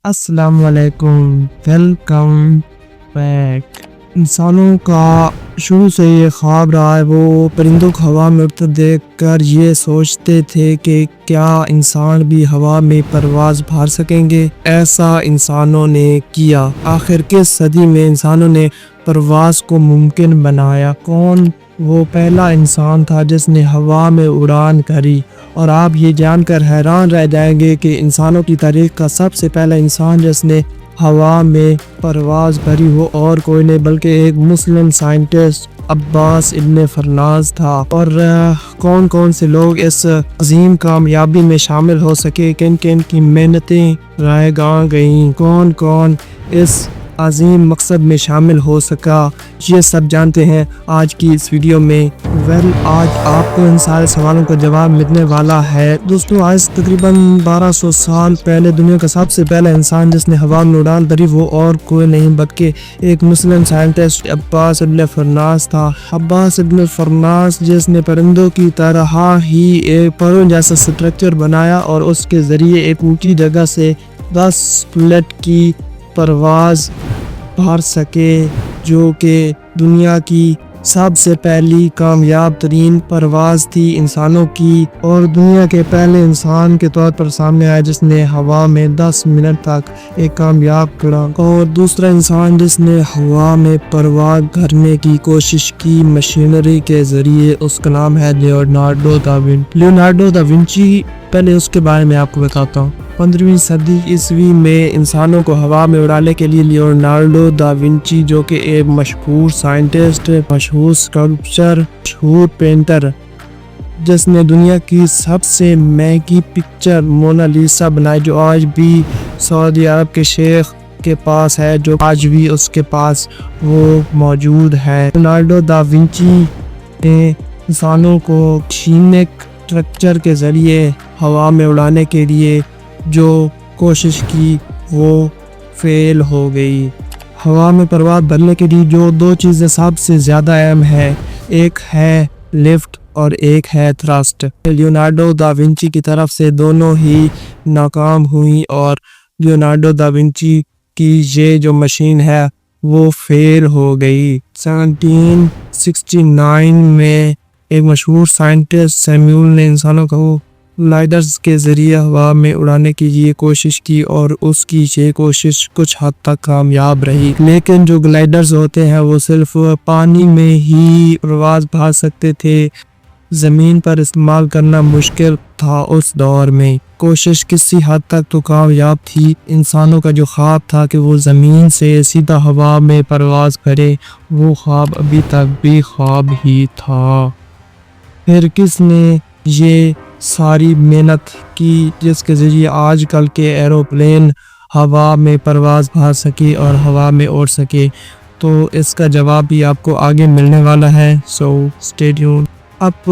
السلام علیکم، welcome back. انسانوں کا شروع سے یہ خواب رہا ہے، وہ پرندوں کو ہوا میں اڑتے دیکھ کر یہ سوچتے تھے کہ کیا انسان بھی ہوا میں پرواز بھر سکیں گے۔ ایسا انسانوں نے کیا۔ آخر کس صدی میں انسانوں نے پرواز کو ممکن بنایا؟ کون وہ پہلا انسان تھا جس نے ہوا میں اڑان بھری؟ اور آپ یہ جان کر حیران رہ جائیں گے کہ انسانوں کی تاریخ کا سب سے پہلا انسان جس نے ہوا میں پرواز بھری وہ اور کوئی نہیں بلکہ ایک مسلم سائنٹسٹ عباس ابن فرناس تھا۔ اور کون کون سے لوگ اس عظیم کامیابی میں شامل ہو سکے، کن کن کی محنتیں رائے گاں گئیں، کون کون اس عظیم مقصد میں شامل ہو سکا، یہ سب جانتے ہیں آج کی اس ویڈیو میں۔ آج آپ کو ان سارے سوالوں کا جواب ملنے والا ہے۔ دوستو، آج تقریباً 1200 سال پہلے دنیا کا سب سے پہلا انسان جس نے ہوا میں اڑان بھری وہ اور کوئی نہیں بلکہ ایک مسلم سائنٹسٹ عباس ابن فرناس تھا۔ عباس ابن فرناس جس نے پرندوں کی طرح ہی ایک پروں جیسا سٹرکچر بنایا اور اس کے ذریعے ایک اونچی جگہ سے 10 فٹ کی پرواز بھر سکے، جو کہ دنیا کی سب سے پہلی کامیاب ترین پرواز تھی انسانوں کی، اور دنیا کے پہلے انسان کے طور پر سامنے آیا جس نے ہوا میں 10 منٹ تک ایک کامیاب کرا۔ اور دوسرا انسان جس نے ہوا میں پرواز بھرنے کی کوشش کی مشینری کے ذریعے، اس کا نام ہے لیونارڈو دا ونچی۔ پہلے اس کے بارے میں آپ کو بتاتا ہوں۔ 15ویں صدی عیسوی میں انسانوں کو ہوا میں اڑانے کے لیے لیونارڈو دا ونچی، جو کہ ایک مشہور سائنٹسٹ، مشہور اسکلپچر، مشہور پینٹر، جس نے دنیا کی سب سے مہنگی پکچر مونالیسا بنائی، جو آج بھی سعودی عرب کے شیخ کے پاس ہے، جو آج بھی اس کے پاس وہ موجود ہے۔ لیونارڈو دا ونچی نے انسانوں کو مشینک اسٹرکچر کے ذریعے ہوا میں اڑانے کے لیے جو کوشش کی وہ فیل ہو گئی۔ ہوا میں پرواز بھرنے کے لیے جو دو چیزیں سب سے زیادہ اہم ہے، ایک ہے لفٹ اور ایک ہے تھرسٹ۔ لیونارڈو دا ونچی کی طرف سے دونوں ہی ناکام ہوئیں اور لیونارڈو دا ونچی کی یہ جو مشین ہے وہ فیل ہو گئی۔ 1769 میں ایک مشہور سائنٹسٹ سیمیول نے انسانوں کو گلائڈرز کے ذریعے ہوا میں اڑانے کی یہ کوشش کی اور اس کی یہ کوشش کچھ حد تک کامیاب رہی، لیکن جو گلائڈرز ہوتے ہیں وہ صرف پانی میں ہی پرواز بھر سکتے تھے، زمین پر استعمال کرنا مشکل تھا اس دور میں۔ کوشش کسی حد تک تو کامیاب تھی، انسانوں کا جو خواب تھا کہ وہ زمین سے سیدھا ہوا میں پرواز کرے، وہ خواب ابھی تک بھی خواب ہی تھا۔ پھر کس نے یہ ساری محنت کی جس کے ذریعے آج کل کے ایروپلین ہوا میں پرواز بھر سکے اور ہوا میں اڑ سکے؟ تو اس کا جواب بھی آپ کو آگے ملنے والا ہے، سو اسٹے ٹیون۔ اب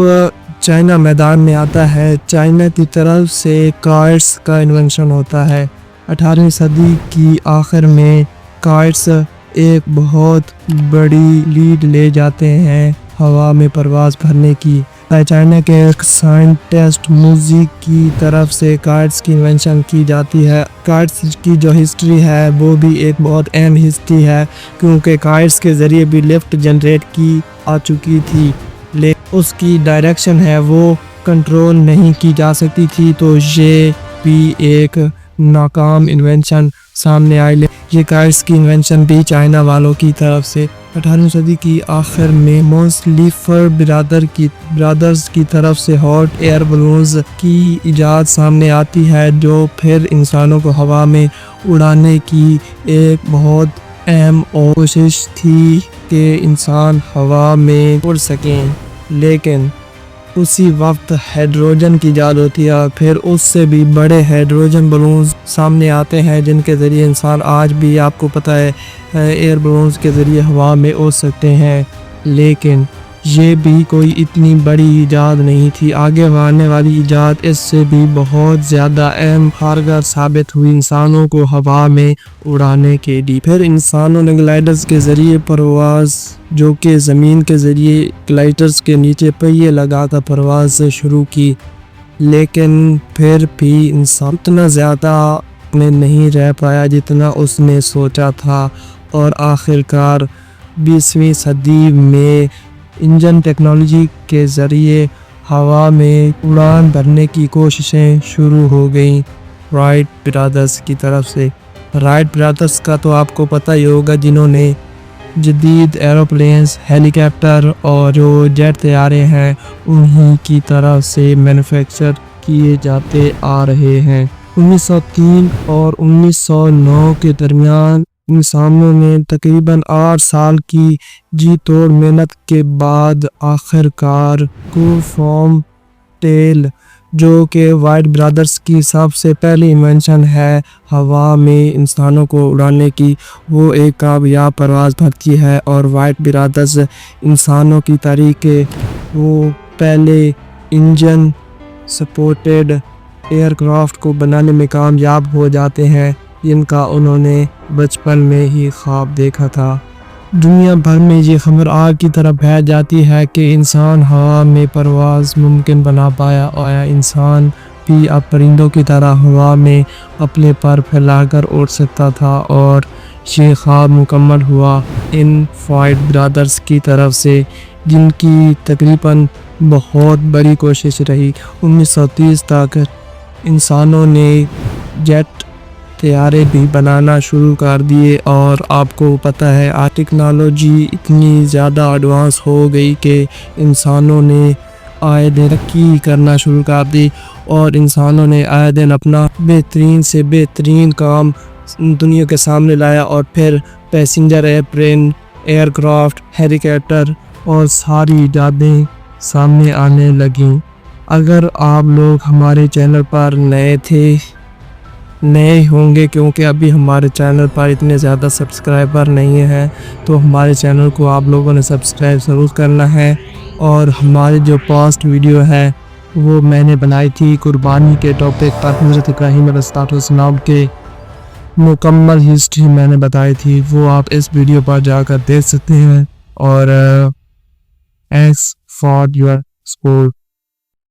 چائنا میدان میں آتا ہے۔ چائنا کی طرف سے کائٹس کا انوینشن ہوتا ہے۔ 18ویں صدی کی آخر میں کائٹس ایک بہت بڑی لیڈ لے جاتے ہیں ہوا میں پرواز بھرنے کی۔ چائنا کے ایک سائنٹسٹ موزی کی طرف سے کائٹس کی انوینشن کی جاتی ہے۔ کائٹس کی جو ہسٹری ہے وہ بھی ایک بہت اہم ہسٹری ہے، کیونکہ کائٹس کے ذریعے بھی لفٹ جنریٹ کی آ چکی تھی، لیکن اس کی ڈائریکشن ہے وہ کنٹرول نہیں کی جا سکتی تھی، تو یہ بھی ایک ناکام انوینشن سامنے آئی۔ یہ کائٹس کی انوینشن بھی چائنا والوں کی طرف سے 18ویں صدی کی آخر میں مونس لیفر برادرز کی طرف سے ہاٹ ایئر بلونز کی ایجاد سامنے آتی ہے، جو پھر انسانوں کو ہوا میں اڑانے کی ایک بہت اہم کوشش تھی کہ انسان ہوا میں اڑ سکیں۔ لیکن اسی وقت ہائیڈروجن کی ایجاد ہوتی ہے، پھر اس سے بھی بڑے ہائیڈروجن بلونز سامنے آتے ہیں جن کے ذریعے انسان آج بھی آپ کو پتہ ہے ایئر بلونز کے ذریعے ہوا میں اڑ سکتے ہیں، لیکن یہ بھی کوئی اتنی بڑی ایجاد نہیں تھی۔ آگے آنے والی ایجاد اس سے بھی بہت زیادہ اہم کارگر ثابت ہوئی انسانوں کو ہوا میں اڑانے کے لیے۔ پھر انسانوں نے گلائڈرز کے ذریعے پرواز، جو کہ زمین کے ذریعے گلائڈرز کے نیچے پہیے لگا کر پرواز شروع کی، لیکن پھر بھی انسان اتنا زیادہ میں نہیں رہ پایا جتنا اس نے سوچا تھا، اور آخر کار 20ویں صدی میں انجن ٹیکنالوجی کے ذریعے ہوا میں اڑان بھرنے کی کوششیں شروع ہو گئیں رائٹ برادرز کی طرف سے۔ رائٹ برادرز کا تو آپ کو پتہ ہی ہوگا، جنہوں نے جدید ایروپلینز، ہیلی کاپٹر اور جو جیٹ طیارے ہیں انہی کی طرف سے مینوفیکچر کیے جاتے آ رہے ہیں۔ 1903 اور 1909 کے درمیان انسانوں نے تقریباً 8 سال کی جی توڑ محنت کے بعد آخر کار فارم ٹیل، جو کہ رائٹ برادرز کی سب سے پہلی انوینشن ہے ہوا میں انسانوں کو اڑانے کی، وہ ایک کامیاب پرواز بھرتی ہے، اور رائٹ برادرز انسانوں کی تاریخ کے وہ پہلے انجن سپورٹڈ ایئر کرافٹ کو بنانے میں کامیاب ہو جاتے ہیں، جن کا انہوں نے بچپن میں ہی خواب دیکھا تھا۔ دنیا بھر میں یہ خبر آگ کی طرح پھیل جاتی ہے کہ انسان ہوا میں پرواز ممکن بنا پایا، اور انسان بھی اب پرندوں کی طرح ہوا میں اپنے پر پھیلا کر اڑ سکتا تھا، اور یہ خواب مکمل ہوا ان رائٹ برادرز کی طرف سے، جن کی تقریباً بہت بڑی کوشش رہی۔ 1930 تک انسانوں نے جیٹ طیارے بھی بنانا شروع کر دیے، اور آپ کو پتہ ہے ٹیکنالوجی اتنی زیادہ ایڈوانس ہو گئی کہ انسانوں نے آئے دن ترقی کرنا شروع کر دی، اور انسانوں نے آئے دن اپنا بہترین سے بہترین کام دنیا کے سامنے لایا، اور پھر پیسنجر ایئرپلین، ایئر کرافٹ، ہیلی کاپٹر اور ساری ایجادیں سامنے آنے لگیں۔ اگر آپ لوگ ہمارے چینل پر نئے ہوں گے، کیونکہ ابھی ہمارے چینل پر اتنے زیادہ سبسکرائبر نہیں ہیں، تو ہمارے چینل کو آپ لوگوں نے سبسکرائب ضرور کرنا ہے، اور ہماری جو پاسٹ ویڈیو ہے وہ میں نے بنائی تھی قربانی کے ٹاپک پر، حضرت ابراہیم علیہ السلام کے مکمل ہسٹری میں نے بتائی تھی، وہ آپ اس ویڈیو پر جا کر دیکھ سکتے ہیں۔ اور thanks for your support.